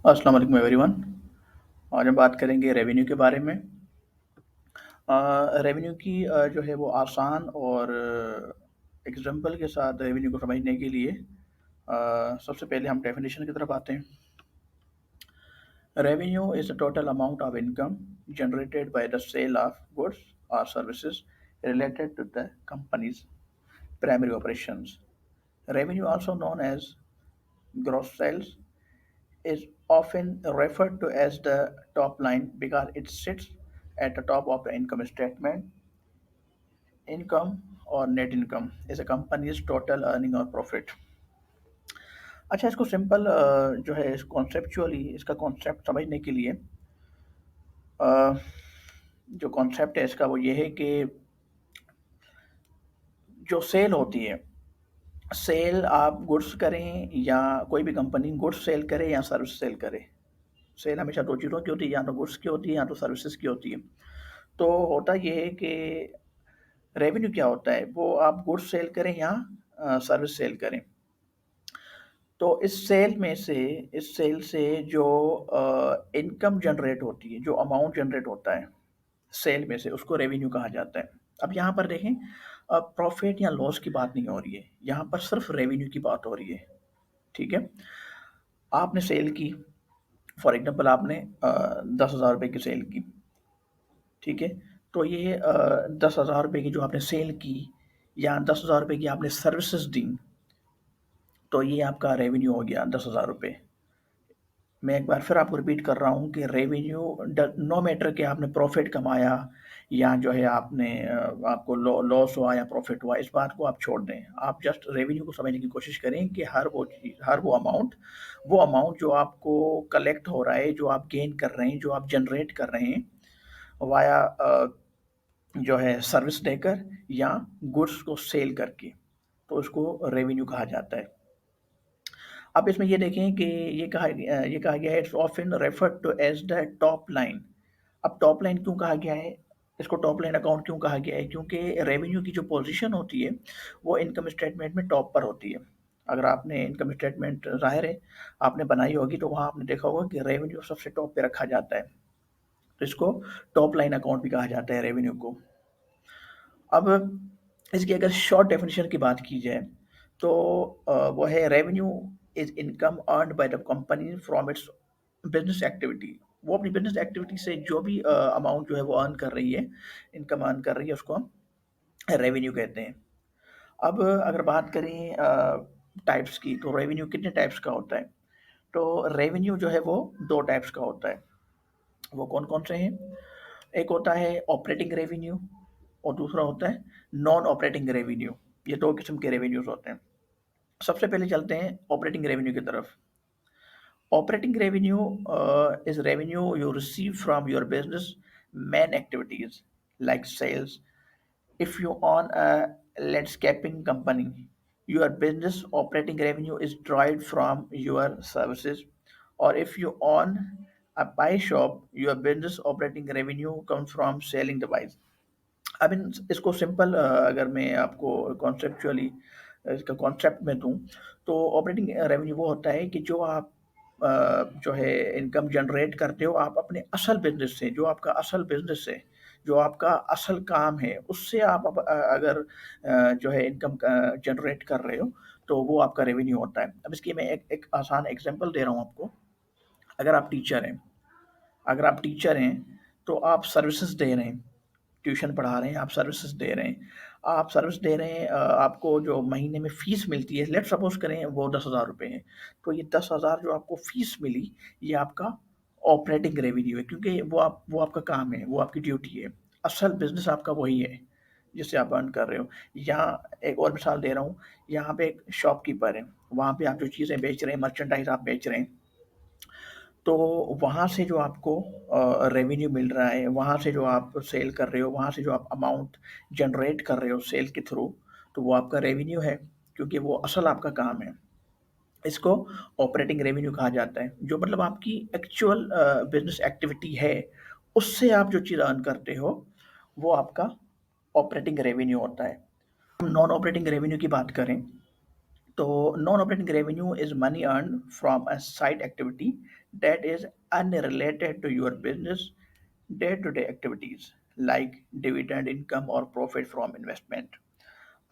अस्सलाम वालेकुम एवरीवन। आज हम बात करेंगे रेवेन्यू के बारे में। रेवेन्यू की जो है वो आसान और एग्जांपल के साथ रेवेन्यू को समझने के लिए सबसे पहले हम डेफिनेशन की तरफ आते हैं। Revenue is the total amount of income generated by the sale of goods और services related to the company's primary operations. Revenue, also known as gross sales, is often referred to as the top line because it sits at the top of the income statement. Income or net income is a company's total earning or profit. अच्छा, इसको simple जो है इस conceptually इसका concept समझने के लिए अ, जो कॉन्सेप्ट है इसका वो ये है कि जो सेल होती है, सेल आप गुड्स करें या कोई भी कंपनी गुड्स सेल करे या सर्विस सेल करे, सेल हमेशा दो चीज़ों की होती है, या तो गुड्स की होती है या तो सर्विसेज की होती है। तो होता ये है कि रेवेन्यू क्या होता है, वो आप गुड्स सेल करें या सर्विस सेल करें। तो इस सेल से जो इनकम जनरेट होती है, जो अमाउंट जनरेट होता है सेल में से, उसको रेवेन्यू कहा जाता है। अब यहाँ पर देखें, प्रॉफिट या लॉस की बात नहीं हो रही है, यहाँ पर सिर्फ रेवेन्यू की बात हो रही है। ठीक है, आपने सेल की, फॉर एग्जांपल आपने 10,000 रुपए की सेल की। ठीक है, तो ये 10,000 रुपए की जो आपने सेल की या 10,000 रुपए की आपने सर्विसेज दी, तो ये आपका रेवेन्यू हो गया 10,000 रुपये। मैं एक बार फिर आपको रिपीट कर रहा हूँ कि रेवेन्यू, नो मैटर कि आपने प्रॉफिट कमाया या जो है आपने आपको लॉस हुआ या प्रॉफिट हुआ, इस बात को आप छोड़ दें। आप जस्ट रेवेन्यू को समझने की कोशिश करें कि हर वो अमाउंट जो आपको कलेक्ट हो रहा है, जो आप गेन कर रहे हैं, जो आप जनरेट कर रहे हैं वाया जो है सर्विस देकर या गुड्स को सेल करके, तो उसको रेवेन्यू कहा जाता है। अब इसमें ये देखें कि ये कहा गया है it's often referred to as the top line. अब टॉप लाइन क्यों कहा गया है, इसको टॉप लाइन अकाउंट क्यों कहा गया है, क्योंकि रेवेन्यू की जो पोजीशन होती है वो इनकम स्टेटमेंट में टॉप पर होती है। अगर आपने इनकम स्टेटमेंट, ज़ाहिर है आपने बनाई होगी, तो वहाँ आपने देखा होगा कि रेवेन्यू सबसे टॉप पे रखा जाता है, तो इसको टॉप लाइन अकाउंट भी कहा जाता है रेवेन्यू को। अब इसकी अगर शॉर्ट डेफिनेशन की बात की जाए, तो वो है revenue is income earned by the company from its business activity. वो अपनी बिजनेस एक्टिविटी से जो भी अमाउंट जो है वो अर्न कर रही है, इनकम अर्न कर रही है, उसको हम रेवेन्यू कहते हैं। अब अगर बात करें टाइप्स की, तो रेवेन्यू कितने टाइप्स का होता है, तो रेवेन्यू जो है वो दो टाइप्स का होता है। वो कौन कौन से हैं, एक होता है ऑपरेटिंग रेवेन्यू और दूसरा होता है नॉन ऑपरेटिंग रेवेन्यू। ये दो किस्म के रेवेन्यूज होते हैं। सबसे पहले चलते हैं ऑपरेटिंग रेवेन्यू की तरफ। Operating revenue is revenue you receive from your business main activities like sales. If you own a landscaping company, your business operating revenue is derived from your services. Or if you own a pie shop, your business operating revenue comes from selling the pies. अब इसको simple अगर मैं आपको conceptually इसका concept में दूँ, तो operating revenue वो होता है कि जो आप जो है इनकम जनरेट करते हो आप अपने असल बिज़नेस से, जो आपका असल बिज़नेस है, जो आपका असल काम है, उससे आप अगर जो है इनकम जनरेट कर रहे हो, तो वो आपका रेवेन्यू होता है। अब इसकी मैं एक आसान एग्ज़ाम्पल दे रहा हूँ आपको। अगर आप टीचर हैं अगर आप टीचर हैं, तो आप सर्विसेज़ दे रहे हैं, ट्यूशन पढ़ा रहे हैं, आप सर्विसेज दे रहे हैं। आप सर्विस दे रहे हैं, आपको जो महीने में फ़ीस मिलती है, लेट्स सपोज़ करें वो 10,000 रुपए है। तो ये 10,000 जो आपको फ़ीस मिली, ये आपका ऑपरेटिंग रेवेन्यू है, क्योंकि वो आपका काम है, वो आपकी ड्यूटी है। असल बिज़नेस आपका वही है, जिससे आप अर्न कर रहे हो। यहाँ एक और मिसाल दे रहा हूँ, यहाँ पे एक शॉपकीपर है, वहाँ पे आप जो चीज़ें बेच रहे हैं, मर्चेंडाइज़ आप बेच रहे हैं, तो वहाँ से जो आपको रेवेन्यू मिल रहा है, वहाँ से जो आप सेल कर रहे हो, वहाँ से जो आप अमाउंट जनरेट कर रहे हो सेल के थ्रू, तो वो आपका रेवेन्यू है, क्योंकि वो असल आपका काम है। इसको ऑपरेटिंग रेवेन्यू कहा जाता है, जो मतलब आपकी एक्चुअल बिज़नेस एक्टिविटी है, उससे आप जो चीज़ अर्न करते हो, वो आपका ऑपरेटिंग रेवेन्यू होता है। हम नॉन ऑपरेटिंग रेवेन्यू की बात करें, तो non operating revenue is money earn from a side activity that is unrelated to your business day to day activities like dividend income और प्रॉफिट फ्रॉम इन्वेस्टमेंट।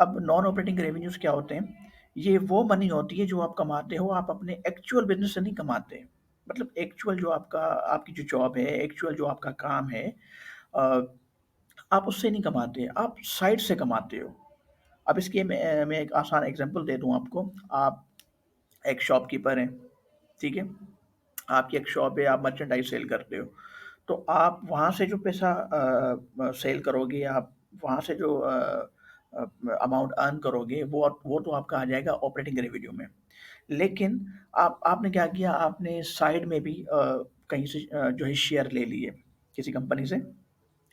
अब non operating revenues क्या होते हैं? ये वो मनी होती है जो आप कमाते हो, आप अपने एक्चुअल बिजनेस से नहीं कमाते। मतलब एक्चुअल जो आपका आपकी जो जॉब है, एक्चुअल जो आपका काम है, अ, आप उससे नहीं कमाते, आप साइड से कमाते हो। अब इसके मैं एक आसान एग्जांपल दे दूँ आपको। आप एक शॉपकीपर हैं, ठीक है? आपकी एक शॉप है, आप मर्चेंडाइज़ सेल करते हो। तो आप वहाँ से जो पैसा सेल करोगे, आप वहाँ से जो अ, अमाउंट अर्न करोगे, वो तो आपका आ जाएगा ऑपरेटिंग रेवेन्यू में। लेकिन आपने क्या किया, आपने साइड में भी कहीं से जो है शेयर ले लिए, किसी कंपनी से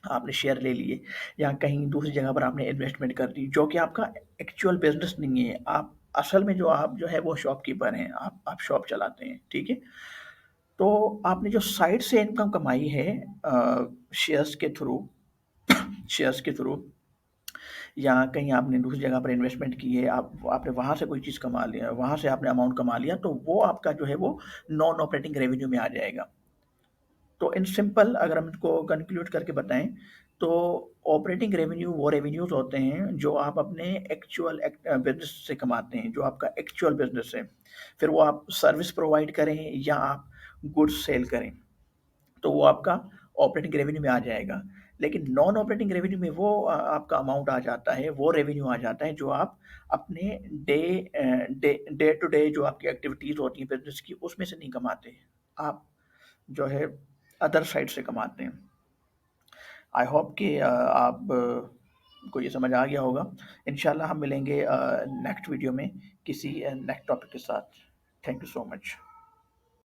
आपने शेयर ले लिए, या कहीं दूसरी जगह पर आपने इन्वेस्टमेंट कर दी, जो कि आपका एक्चुअल बिज़नेस नहीं है। आप असल में जो आप जो है वो शॉपकीपर हैं, आप शॉप चलाते हैं, ठीक है? तो आपने जो साइड से इनकम कमाई है शेयर्स के थ्रू शेयर्स के थ्रू या कहीं आपने दूसरी जगह पर इन्वेस्टमेंट की है, आपने वहाँ से कोई चीज़ कमा लिया, वहाँ से आपने अमाउंट कमा लिया, तो वो आपका जो है वो नॉन ऑपरेटिंग रेवेन्यू में आ जाएगा। तो इन सिंपल अगर हम इसको कंक्लूड करके बताएँ, तो ऑपरेटिंग रेवेन्यू वो रेवेन्यूज़ होते हैं जो आप अपने एक्चुअल बिज़नेस से कमाते हैं, जो आपका एक्चुअल बिज़नेस है। फिर वो आप सर्विस प्रोवाइड करें या आप गुड्स सेल करें, तो वो आपका ऑपरेटिंग रेवेन्यू में आ जाएगा। लेकिन नॉन ऑपरेटिंग रेवेन्यू में वो आपका अमाउंट आ जाता है, वो रेवेन्यू आ जाता है जो आप अपने डे टू डे जो आपकी एक्टिविटीज़ होती हैं बिज़नेस की, उसमें से नहीं कमाते। आप जो है अदर साइड से कमाते हैं। आई होप कि आप को ये समझ आ गया होगा। इंशाल्लाह हम मिलेंगे नेक्स्ट वीडियो में किसी नेक्स्ट टॉपिक के साथ। Thank you so much.